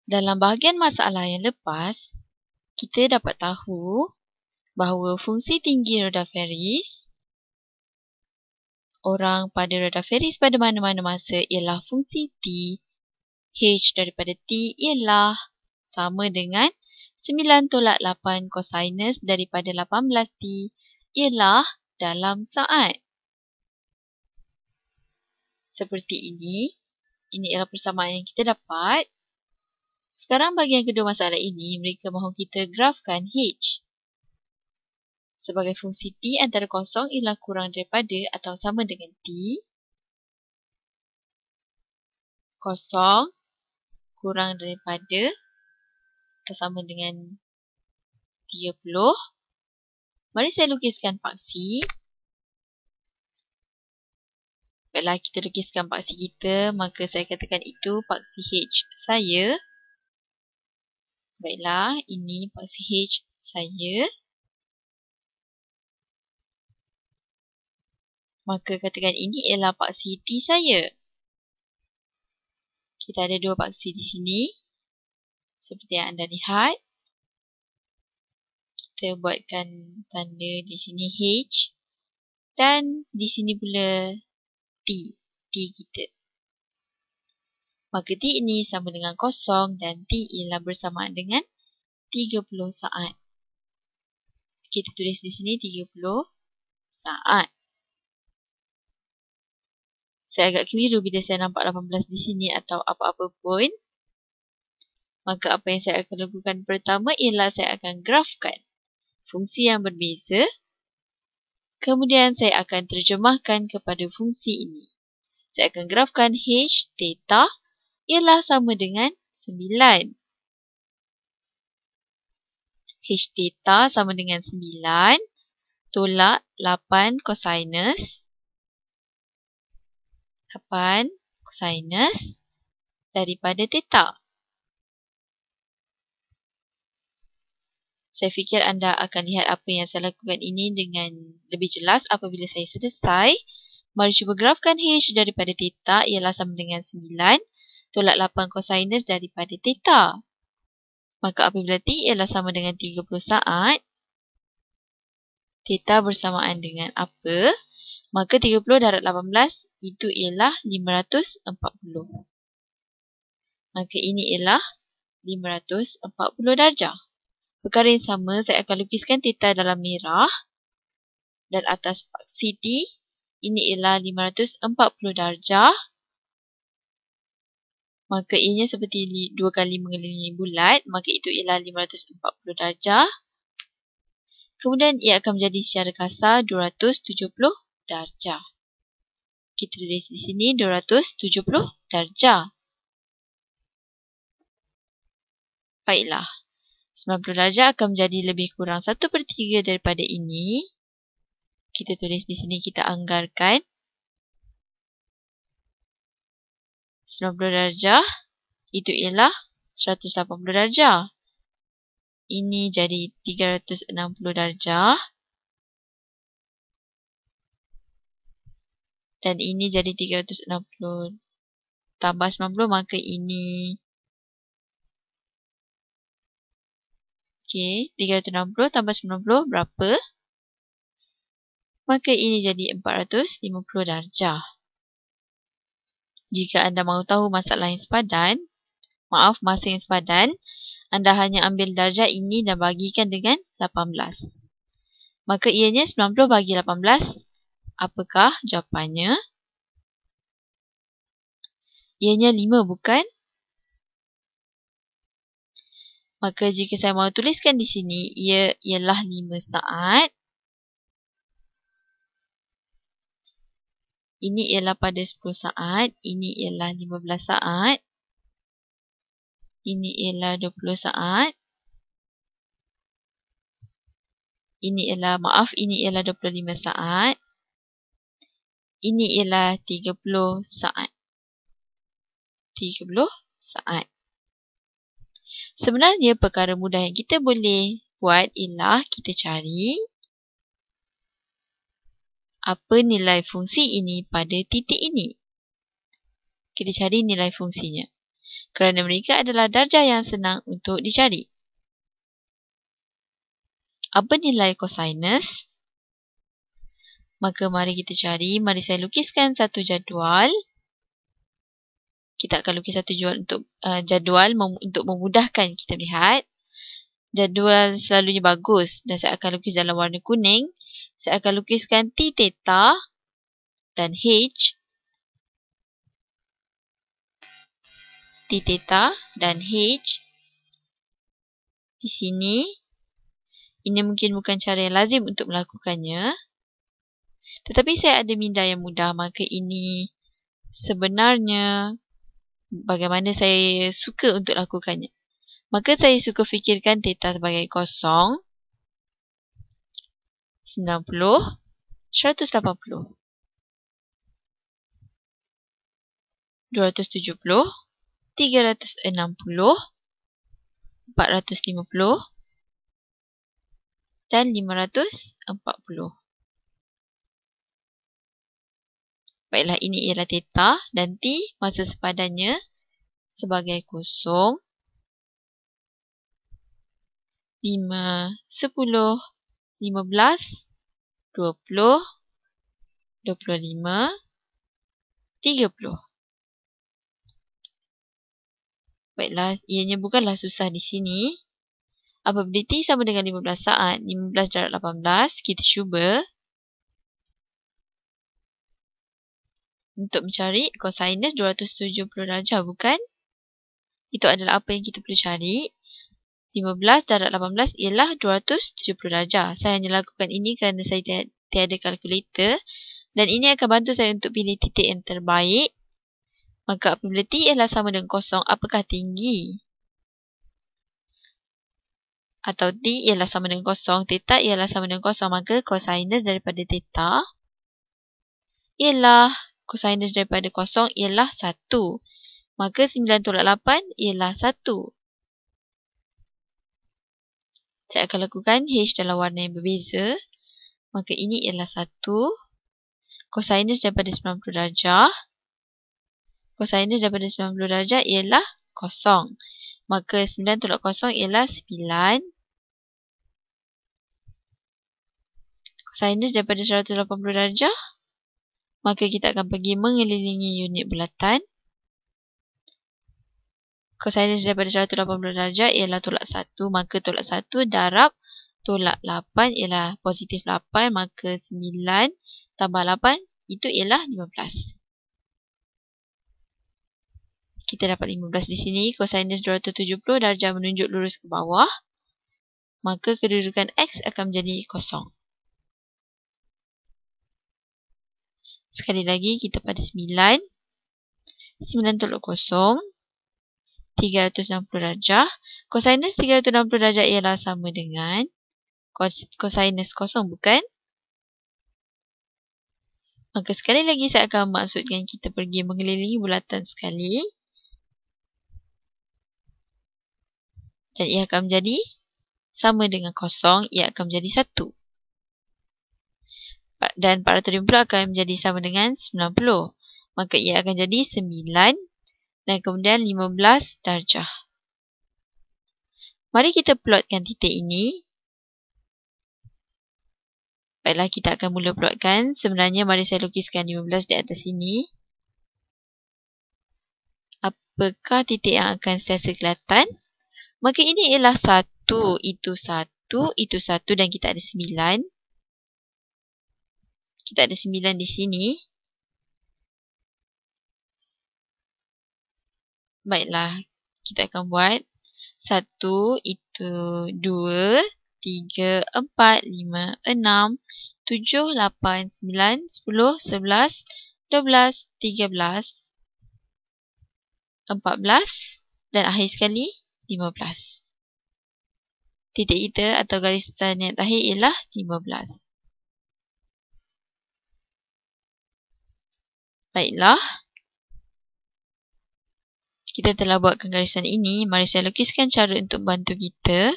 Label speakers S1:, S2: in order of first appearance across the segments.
S1: Dalam bahagian masalah yang lepas, kita dapat tahu bahawa fungsi tinggi Rutherford orang pada Rutherford pada mana-mana masa ialah fungsi T. H daripada T ialah sama dengan 9 tolak 8 kosinus daripada 18T ialah dalam saat. Seperti ini ialah persamaan yang kita dapat. Sekarang bagi yang kedua masalah ini, mereka mahu kita grafkan H. Sebagai fungsi T antara kosong ialah kurang daripada atau sama dengan T. Kosong kurang daripada atau sama dengan 30. Mari saya lukiskan paksi. Baiklah, kita lukiskan paksi kita. Maka saya katakan itu paksi H saya. Baiklah, ini paksi H saya. Maka katakan ini ialah paksi T saya. Kita ada dua paksi di sini. Seperti yang anda lihat. Kita buatkan tanda di sini H. Dan di sini pula T. T kita. Maka T ini sama dengan kosong dan T ialah bersamaan dengan 30 saat. Kita tulis di sini 30 saat. Saya agak keliru bila saya nampak 18 di sini atau apa-apa pun. Maka apa yang saya akan lakukan pertama ialah saya akan grafkan fungsi yang berbeza. Kemudian saya akan terjemahkan kepada fungsi ini. Saya akan grafkan H theta ialah sama dengan 9. H theta sama dengan 9 tolak 8 kosinus. 8 kosinus daripada theta. Saya fikir anda akan lihat apa yang saya lakukan ini dengan lebih jelas apabila saya selesai. Mari cuba grafkan H daripada theta ialah sama dengan 9 tolak 8 kosinus daripada theta. Maka apabila T ialah sama dengan 30 saat, theta bersamaan dengan apa? Maka 30 darab 18 itu ialah 540. Maka ini ialah 540 darjah. Perkara yang sama, saya akan lukiskan theta dalam merah. Dan atas paksi T, ini ialah 540 darjah. Maka ianya seperti 2 kali mengelilingi bulat. Maka itu ialah 540 darjah. Kemudian ia akan menjadi secara kasar 270 darjah. Kita tulis di sini 270 darjah. Baiklah. 90 darjah akan menjadi lebih kurang 1/3 daripada ini. Kita tulis di sini, kita anggarkan. 90 darjah itu ialah 180 darjah. Ini jadi 360 darjah. Dan ini jadi 360 tambah 90, maka ini. Okey, 360 tambah 90 berapa? Maka ini jadi 450 darjah. Jika anda mahu tahu masalah yang sepadan, masa yang sepadan, anda hanya ambil darjah ini dan bagikan dengan 18. Maka ianya 90 bagi 18. Apakah jawapannya? Ianya 5, bukan? Maka jika saya mahu tuliskan di sini, ia ialah 5 saat. Ini ialah pada 10 saat. Ini ialah 15 saat. Ini ialah 20 saat. Ini ialah 25 saat. Ini ialah 30 saat. 30 saat. Sebenarnya perkara mudah yang kita boleh buat ialah kita cari apa nilai fungsi ini pada titik ini. Kita cari nilai fungsinya. kerana mereka adalah darjah yang senang untuk dicari. Apa nilai kosinus? Maka mari kita cari. Mari saya lukiskan satu jadual. Kita akan lukis satu jadual untuk memudahkan kita lihat. Jadual selalunya bagus dan saya akan lukis dalam warna kuning. Saya akan lukiskan T theta dan H. T theta dan H di sini. Ini mungkin bukan cara yang lazim untuk melakukannya. Tetapi saya ada minda yang mudah, maka ini sebenarnya bagaimana saya suka untuk lakukannya. Maka saya suka fikirkan theta sebagai 0, 90, 180, 270, 360, 450 dan 540. Baiklah, ini ialah theta dan T masa sepadannya sebagai 0, 5, 10, 15, 20, 25, 30. Baiklah, ianya bukanlah susah di sini. Apabila T sama dengan 15 saat, 15 darab 18, kita cuba untuk mencari kosinus 270 darjah, bukan? Itu adalah apa yang kita perlu cari. 15 darab 18 ialah 270 darjah. Saya hanya lakukan ini kerana saya tiada kalkulator. Dan ini akan bantu saya untuk pilih titik yang terbaik. Maka apabila T ialah sama dengan 0, apakah tinggi? Atau T ialah sama dengan 0, theta ialah sama dengan 0, maka kosinus daripada theta ialah kosinus daripada 0 ialah 1. Maka 9 tolak 8 ialah 1. Saya akan lakukan H dalam warna yang berbeza. Maka ini ialah 1. Kosinus daripada 90 darjah. Kosinus daripada 90 darjah ialah 0. Maka 9 tolak 0 ialah 9. Kosinus daripada 180 darjah. Maka kita akan pergi mengelilingi unit bulatan. Kosinus daripada 180 darjah ialah tolak 1. Maka tolak 1 darab tolak 8 ialah positif 8. Maka 9 tambah 8 itu ialah 15. Kita dapat 15 di sini. Kosinus 270 darjah menunjuk lurus ke bawah. Maka kedudukan X akan menjadi 0. Sekali lagi kita pada 9. 9 tolak 0. 360 darjah. Kosinus 360 darjah ialah sama dengan kosinus 0, bukan? Maka sekali lagi saya akan maksudkan kita pergi mengelilingi bulatan sekali. Dan ia akan menjadi sama dengan 0, ia akan menjadi 1. Dan 450 akan menjadi sama dengan 90. Maka ia akan jadi 9 dan kemudian 15 darjah. Mari kita plotkan titik ini. Baiklah, kita akan mula plotkan. Sebenarnya mari saya lukiskan 15 di atas sini. Apakah titik yang akan sentiasa kelihatan? Maka ini ialah 1, itu 1, itu 1 dan kita ada 9. Kita ada 9 di sini. Baiklah, kita akan buat 1, itu 2, 3, 4, 5, 6, 7, 8, 9, 10, 11, 12, 13, 14 dan akhir sekali 15. Titik kita atau garis yang terakhir ialah 15. Baiklah. Kita telah buatkan garisan ini. Mari saya lukiskan cara untuk bantu kita.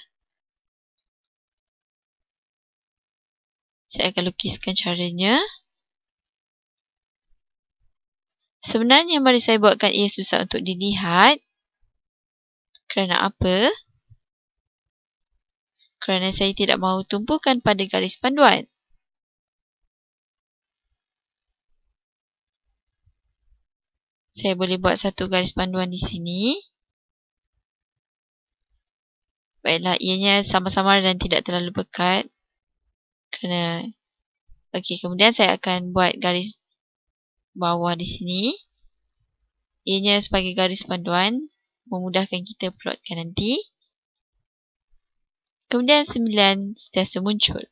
S1: Saya akan lukiskan caranya. Sebenarnya mari saya buatkan ia susah untuk dilihat. Kerana apa? Kerana saya tidak mahu tumpukan pada garis panduan. Saya boleh buat satu garis panduan di sini. Baiklah, ianya samar-samar dan tidak terlalu pekat. Kemudian saya akan buat garis bawah di sini. Ianya sebagai garis panduan, memudahkan kita plotkan nanti. Kemudian 9 sentiasa muncul.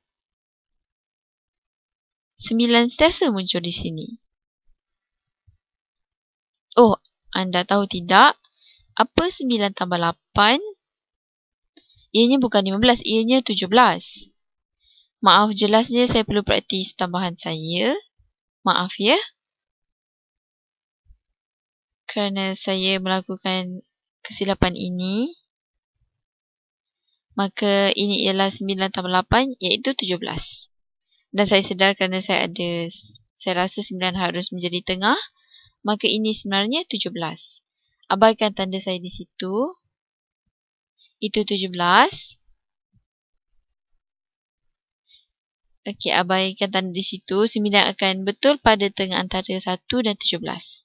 S1: 9 sentiasa muncul di sini. Oh, anda tahu tidak? Apa 9 tambah 8? Ianya bukan 15, ianya 17. Maaf, jelasnya saya perlu praktis tambahan saya. Maaf ya. Kerana saya melakukan kesilapan ini, maka ini ialah 9 tambah 8 iaitu 17. Dan saya sedar kerana saya rasa 9 harus menjadi tengah, maka ini sebenarnya 17. Abaikan tanda saya di situ. Itu 17. Okey, abaikan tanda di situ. 9 akan betul pada tengah antara 1 dan 17.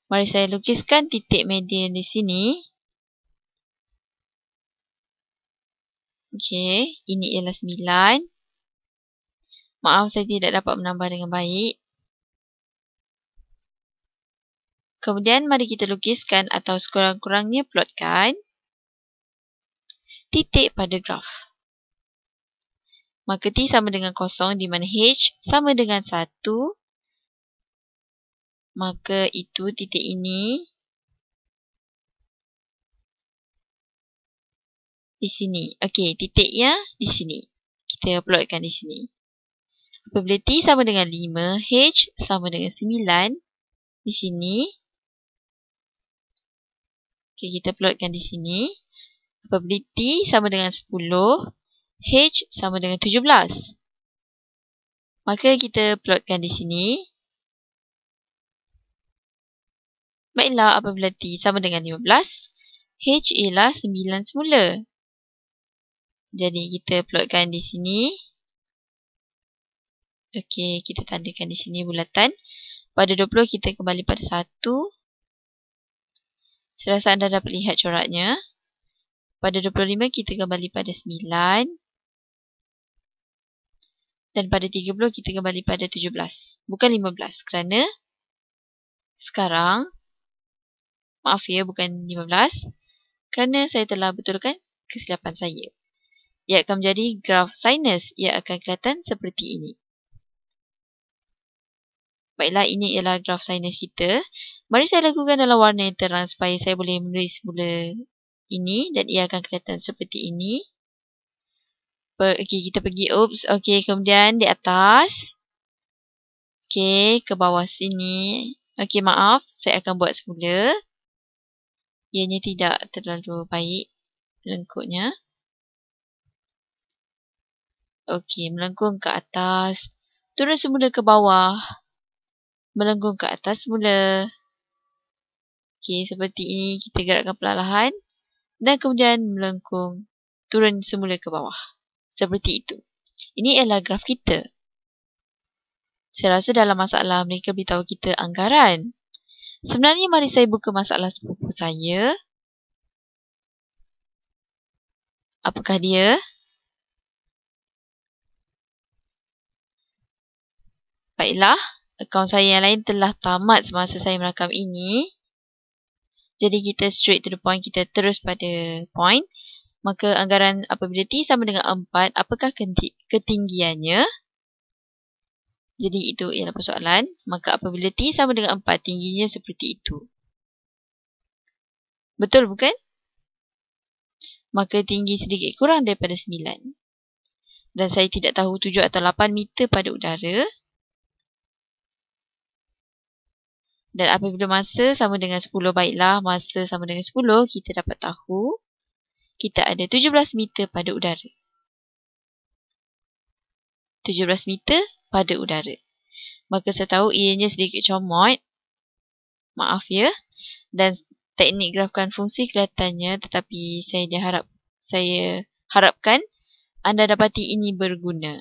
S1: Mari saya lukiskan titik median di sini. Okey, ini ialah 9. Maaf, saya tidak dapat menambah dengan baik. Kemudian, mari kita lukiskan atau sekurang-kurangnya plotkan titik pada graf. Maka T sama dengan 0 di mana H sama dengan 1. Maka itu titik ini di sini. Okey, titiknya di sini. Kita plotkan di sini. Apabila T sama dengan 5, H sama dengan 9 di sini. Okey, kita plotkan di sini. Apabila T sama dengan 10, H sama dengan 17. Maka kita plotkan di sini. Baiklah, apabila T sama dengan 15, H ialah 9 semula. Jadi kita plotkan di sini. Okey, kita tandakan di sini bulatan. Pada 20 kita kembali pada 1. Saya rasa anda dapat lihat coraknya. Pada 25 kita kembali pada 9. Dan pada 30 kita kembali pada 17. Bukan 15 kerana sekarang, maaf ya, bukan 15. Kerana saya telah betulkan kesilapan saya. Ia akan menjadi graf sinus. Ia akan kelihatan seperti ini. Baiklah, ini ialah graf sinus kita. Mari saya lakukan dalam warna yang terang supaya saya boleh menulis mula ini dan ia akan kelihatan seperti ini. Okey, kita pergi. Okey, kemudian di atas. Okey, ke bawah sini. Okey, maaf. Saya akan buat semula. Ianya tidak terlalu baik lengkuknya. Okey, melengkung ke atas. Turun semula ke bawah. Melengkung ke atas semula. Okey, seperti ini. Kita gerakkan perlahan. Dan kemudian melengkung. Turun semula ke bawah. Seperti itu. Ini ialah graf kita. Saya rasa dalam masalah mereka beritahu kita anggaran. Sebenarnya mari saya buka masalah sepupu saya. Apakah dia? Baiklah, akaun saya yang lain telah tamat semasa saya merakam ini. Jadi kita straight to the point, kita terus pada point. Maka anggaran apabila T sama dengan 4, apakah ketinggiannya? Jadi itu ialah persoalan. Maka apabila T sama dengan 4, tingginya seperti itu. Betul bukan? Maka tinggi sedikit kurang daripada 9. Dan saya tidak tahu 7 atau 8 meter pada udara. Dan apabila masa sama dengan 10, baiklah, masa sama dengan 10, kita dapat tahu kita ada 17 meter pada udara. 17 meter pada udara. Maka saya tahu ianya sedikit comot. Maaf ya. Dan teknik grafkan fungsi kelihatannya, tetapi saya harapkan anda dapati ini berguna.